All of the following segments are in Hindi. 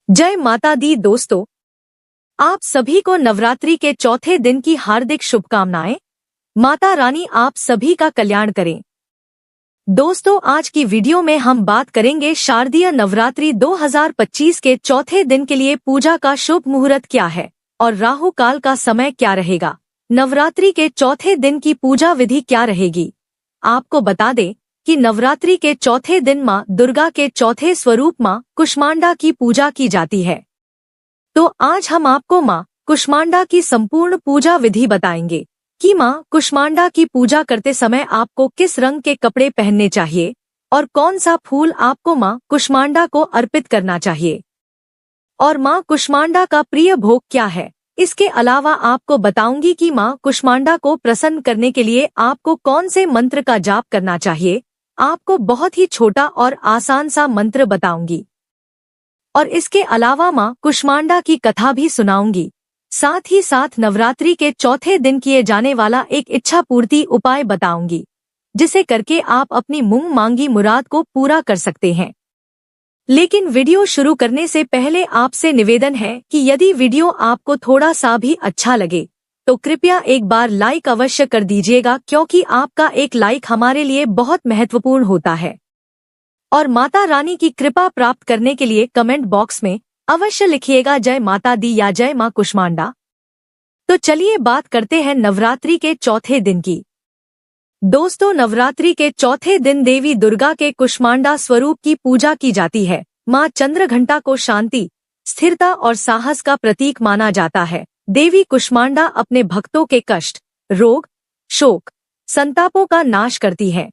जय माता दी दोस्तों, आप सभी को नवरात्रि के चौथे दिन की हार्दिक शुभकामनाएं। माता रानी आप सभी का कल्याण करें। दोस्तों, आज की वीडियो में हम बात करेंगे शारदीय नवरात्रि 2025 के चौथे दिन के लिए पूजा का शुभ मुहूर्त क्या है और राहु काल का समय क्या रहेगा। नवरात्रि के चौथे दिन की पूजा विधि क्या रहेगी। आपको बता दें कि नवरात्रि के चौथे दिन मां दुर्गा के चौथे स्वरूप मां कुष्मांडा की पूजा की जाती है। तो आज हम आपको मां कुष्मांडा की संपूर्ण पूजा विधि बताएंगे कि मां कुष्मांडा की पूजा करते समय आपको किस रंग के कपड़े पहनने चाहिए और कौन सा फूल आपको मां कुष्मांडा को अर्पित करना चाहिए और मां कुष्मांडा का प्रिय भोग क्या है। इसके अलावा आपको बताऊंगी कि मां कुष्मांडा को प्रसन्न करने के लिए आपको कौन से मंत्र का जाप करना चाहिए। आपको बहुत ही छोटा और आसान सा मंत्र बताऊंगी और इसके अलावा मां कुष्मांडा की कथा भी सुनाऊंगी। साथ ही साथ नवरात्रि के चौथे दिन किए जाने वाला एक इच्छा पूर्ति उपाय बताऊंगी, जिसे करके आप अपनी मुंह मांगी मुराद को पूरा कर सकते हैं। लेकिन वीडियो शुरू करने से पहले आपसे निवेदन है कि यदि वीडियो आपको थोड़ा सा भी अच्छा लगे तो कृपया एक बार लाइक अवश्य कर दीजिएगा, क्योंकि आपका एक लाइक हमारे लिए बहुत महत्वपूर्ण होता है। और माता रानी की कृपा प्राप्त करने के लिए कमेंट बॉक्स में अवश्य लिखिएगा जय माता दी या जय मां कुष्मांडा। तो चलिए बात करते हैं नवरात्रि के चौथे दिन की। दोस्तों, नवरात्रि के चौथे दिन देवी दुर्गा के कुष्मांडा स्वरूप की पूजा की जाती है। मां चंद्रघंटा को शांति, स्थिरता और साहस का प्रतीक माना जाता है। देवी कुष्मांडा अपने भक्तों के कष्ट, रोग, शोक, संतापों का नाश करती है।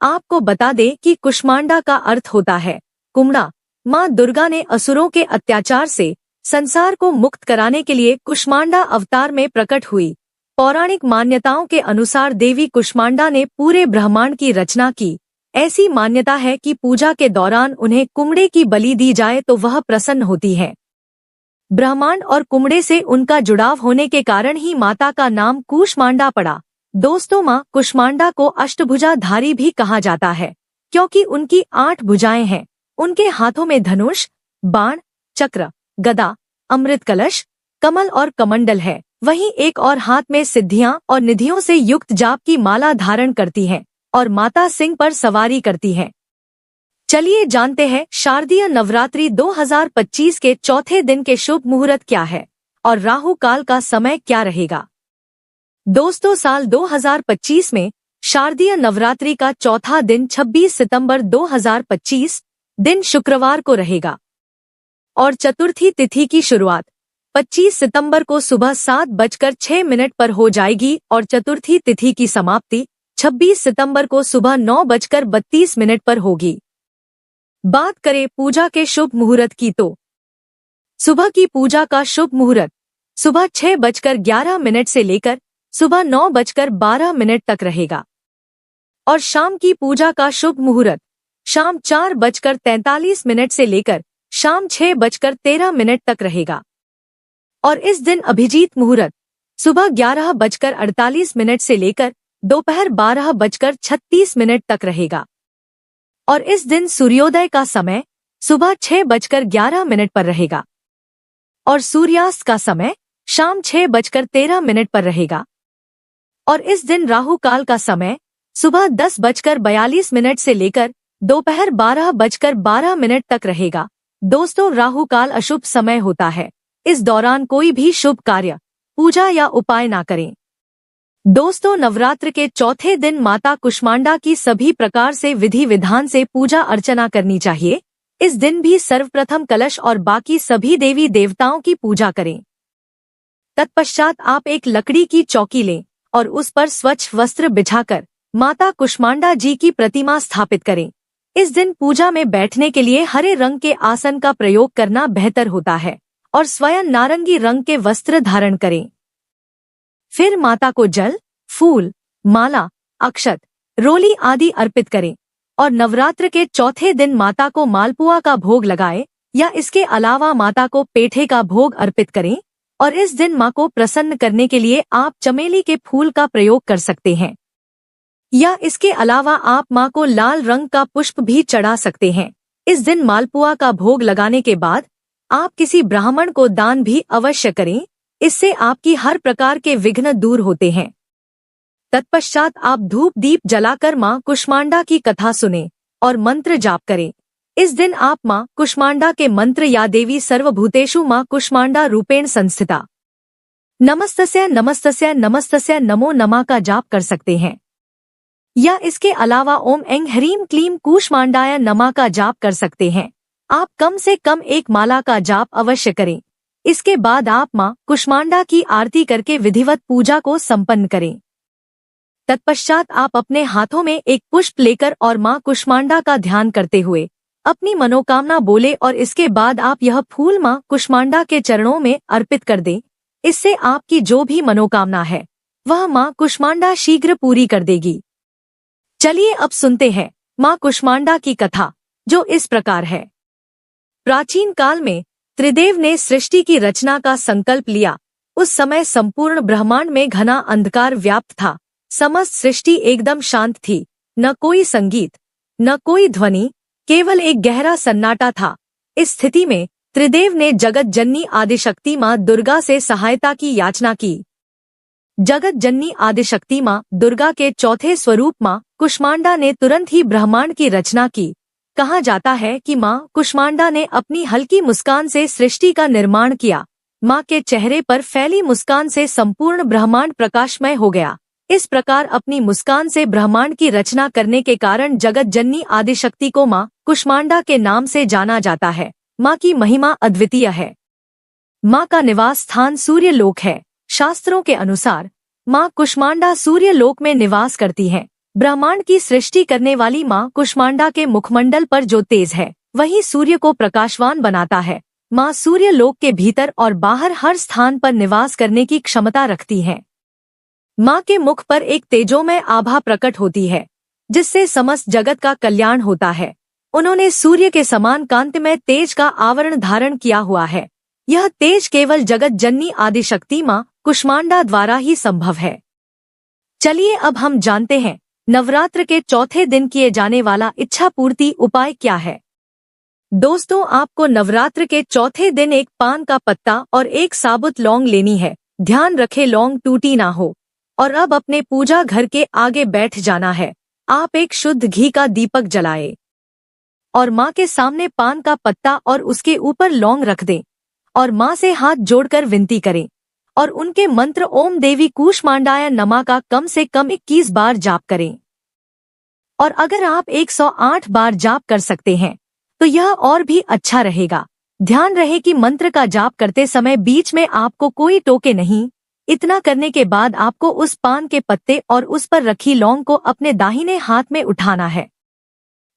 आपको बता दें कि कुष्मांडा का अर्थ होता है कुमड़ा। मां दुर्गा ने असुरों के अत्याचार से संसार को मुक्त कराने के लिए कुष्मांडा अवतार में प्रकट हुई। पौराणिक मान्यताओं के अनुसार देवी कुष्मांडा ने पूरे ब्रह्मांड की रचना की। ऐसी मान्यता है कि पूजा के दौरान उन्हें कुमड़े की बलि दी जाए तो वह प्रसन्न होती है। ब्रह्मांड और कुमड़े से उनका जुड़ाव होने के कारण ही माता का नाम कुष्मांडा पड़ा। दोस्तों, मां कुष्मांडा को अष्टभुजाधारी भी कहा जाता है, क्योंकि उनकी 8 भुजाएं हैं। उनके हाथों में धनुष, बाण, चक्र, गदा, अमृत कलश, कमल और कमंडल है। वहीं एक और हाथ में सिद्धियां और निधियों से युक्त जाप की माला धारण करती है और माता सिंह पर सवारी करती है। चलिए जानते हैं शारदीय नवरात्रि 2025 के चौथे दिन के शुभ मुहूर्त क्या है और राहु काल का समय क्या रहेगा। दोस्तों, साल 2025 में शारदीय नवरात्रि का चौथा दिन 26 सितंबर 2025 दिन शुक्रवार को रहेगा और चतुर्थी तिथि की शुरुआत 25 सितंबर को सुबह 7:06 पर हो जाएगी और चतुर्थी तिथि की समाप्ति 26 सितंबर को सुबह 9:32 पर होगी। बात करें पूजा के शुभ मुहूर्त की तो सुबह की पूजा का शुभ मुहूर्त सुबह 6:11 से लेकर सुबह 9:12 तक रहेगा और शाम की पूजा का शुभ मुहूर्त शाम 4:43 से लेकर शाम 6:13 तक रहेगा और इस दिन अभिजीत मुहूर्त सुबह 11:48 से लेकर दोपहर 12:36 तक रहेगा और इस दिन सूर्योदय का समय सुबह 6:11 पर रहेगा और सूर्यास्त का समय शाम 6:13 पर रहेगा और इस दिन राहु काल का समय सुबह 10:42 से लेकर दोपहर 12:12 तक रहेगा। दोस्तों, राहु काल अशुभ समय होता है। इस दौरान कोई भी शुभ कार्य, पूजा या उपाय ना करें। दोस्तों, नवरात्र के चौथे दिन माता कुष्मांडा की सभी प्रकार से विधि विधान से पूजा अर्चना करनी चाहिए। इस दिन भी सर्वप्रथम कलश और बाकी सभी देवी देवताओं की पूजा करें। तत्पश्चात आप एक लकड़ी की चौकी लें और उस पर स्वच्छ वस्त्र बिछाकर माता कुष्मांडा जी की प्रतिमा स्थापित करें। इस दिन पूजा में बैठने के लिए हरे रंग के आसन का प्रयोग करना बेहतर होता है और स्वयं नारंगी रंग के वस्त्र धारण करें। फिर माता को जल, फूल, माला, अक्षत, रोली आदि अर्पित करें और नवरात्र के चौथे दिन माता को मालपुआ का भोग लगाएं या इसके अलावा माता को पेठे का भोग अर्पित करें और इस दिन मां को प्रसन्न करने के लिए आप चमेली के फूल का प्रयोग कर सकते हैं या इसके अलावा आप मां को लाल रंग का पुष्प भी चढ़ा सकते हैं। इस दिन मालपुआ का भोग लगाने के बाद आप किसी ब्राह्मण को दान भी अवश्य करें, इससे आपकी हर प्रकार के विघ्न दूर होते हैं। तत्पश्चात आप धूप दीप जलाकर मां कुष्मांडा की कथा सुने और मंत्र जाप करें। इस दिन आप मां कुष्मांडा के मंत्र या देवी सर्वभूतेषु मां कुष्मांडा रूपेण संस्थिता नमस्तस्य नमस्तस्य नमस्तस्य नमो नमः का जाप कर सकते हैं, या इसके अलावा ओम ऐं ह्रीं क्लीं कूष्मांडाय नमः का जाप कर सकते हैं। आप कम से कम एक माला का जाप अवश्य करें। इसके बाद आप मां कुष्मांडा की आरती करके विधिवत पूजा को संपन्न करें। तत्पश्चात आप अपने हाथों में एक पुष्प लेकर और मां कुष्मांडा का ध्यान करते हुए अपनी मनोकामना बोले और इसके बाद आप यह फूल मां कुष्मांडा के चरणों में अर्पित कर दें। इससे आपकी जो भी मनोकामना है वह मां कुष्मांडा शीघ्र पूरी कर देगी। चलिए अब सुनते हैं मां कुष्मांडा की कथा, जो इस प्रकार है। प्राचीन काल में त्रिदेव ने सृष्टि की रचना का संकल्प लिया। उस समय संपूर्ण ब्रह्मांड में घना अंधकार व्याप्त था। समस्त सृष्टि एकदम शांत थी, न कोई संगीत न कोई ध्वनि, केवल एक गहरा सन्नाटा था। इस स्थिति में त्रिदेव ने जगत जननी आदिशक्ति मां दुर्गा से सहायता की याचना की। जगत जननी आदिशक्ति मां दुर्गा के चौथे स्वरूप मां कुष्मांडा ने तुरंत ही ब्रह्मांड की रचना की। कहा जाता है कि मां कुष्मांडा ने अपनी हल्की मुस्कान से सृष्टि का निर्माण किया। मां के चेहरे पर फैली मुस्कान से संपूर्ण ब्रह्मांड प्रकाशमय हो गया। इस प्रकार अपनी मुस्कान से ब्रह्मांड की रचना करने के कारण जगत जननी आदिशक्ति को मां कुष्मांडा के नाम से जाना जाता है। मां की महिमा अद्वितीय है। मां का निवास स्थान सूर्य लोक है। शास्त्रों के अनुसार मां कुष्मांडा सूर्य लोक में निवास करती हैं। ब्रह्मांड की सृष्टि करने वाली मां कुष्मांडा के मुखमंडल पर जो तेज है वही सूर्य को प्रकाशवान बनाता है। मां सूर्य लोक के भीतर और बाहर हर स्थान पर निवास करने की क्षमता रखती हैं। मां के मुख पर एक तेजोमय आभा प्रकट होती है, जिससे समस्त जगत का कल्याण होता है। उन्होंने सूर्य के समान कांतिमय तेज का आवरण धारण किया हुआ है। यह तेज केवल जगत जननी आदिशक्ति मां कुष्मांडा द्वारा ही संभव है। चलिए अब हम जानते हैं नवरात्र के चौथे दिन किए जाने वाला इच्छा पूर्ति उपाय क्या है। दोस्तों, आपको नवरात्र के चौथे दिन एक पान का पत्ता और एक साबुत लौंग लेनी है। ध्यान रखें लौंग टूटी ना हो। और अब अपने पूजा घर के आगे बैठ जाना है। आप एक शुद्ध घी का दीपक जलाएं और मां के सामने पान का पत्ता और उसके ऊपर लौंग रख दें और मां से हाथ जोड़कर विनती करें और उनके मंत्र ओम देवी कूष्मांडाय नमः का कम से कम 21 बार जाप करें। और अगर आप 108 बार जाप कर सकते हैं तो यह और भी अच्छा रहेगा। ध्यान रहे कि मंत्र का जाप करते समय बीच में आपको कोई टोके नहीं। इतना करने के बाद आपको उस पान के पत्ते और उस पर रखी लौंग को अपने दाहिने हाथ में उठाना है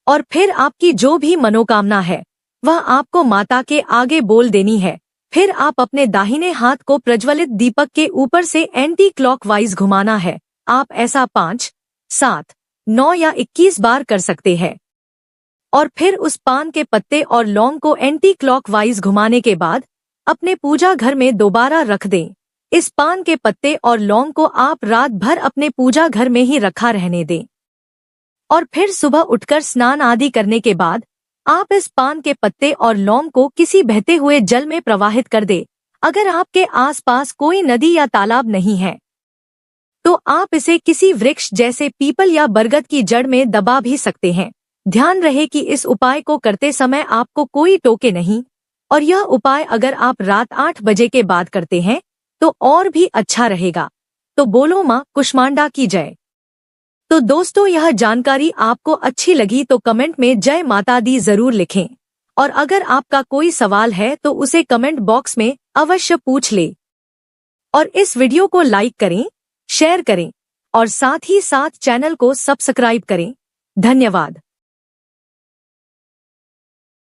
और फिर आपकी जो भी मनोकामना है वह आपको माता के आगे बोल देनी है। फिर आप अपने दाहिने हाथ को प्रज्वलित दीपक के ऊपर से एंटी क्लॉकवाइज घुमाना है। आप ऐसा 5, 7, 9 या 21 बार कर सकते हैं। और फिर उस पान के पत्ते और लौंग को एंटी क्लॉकवाइज घुमाने के बाद अपने पूजा घर में दोबारा रख दें। इस पान के पत्ते और लौंग को आप रात भर अपने पूजा घर में ही रखा रहने दें और फिर सुबह उठकर स्नान आदि करने के बाद आप इस पान के पत्ते और लौंग को किसी बहते हुए जल में प्रवाहित कर दे। अगर आपके आसपास कोई नदी या तालाब नहीं है तो आप इसे किसी वृक्ष जैसे पीपल या बरगद की जड़ में दबा भी सकते हैं। ध्यान रहे कि इस उपाय को करते समय आपको कोई टोके नहीं और यह उपाय अगर आप रात 8 बजे के बाद करते हैं तो और भी अच्छा रहेगा। तो बोलो मां कुष्मांडा की जय। तो दोस्तों, यह जानकारी आपको अच्छी लगी तो कमेंट में जय माता दी जरूर लिखें और अगर आपका कोई सवाल है तो उसे कमेंट बॉक्स में अवश्य पूछ ले। और इस वीडियो को लाइक करें, शेयर करें और साथ ही साथ चैनल को सब्सक्राइब करें। धन्यवाद।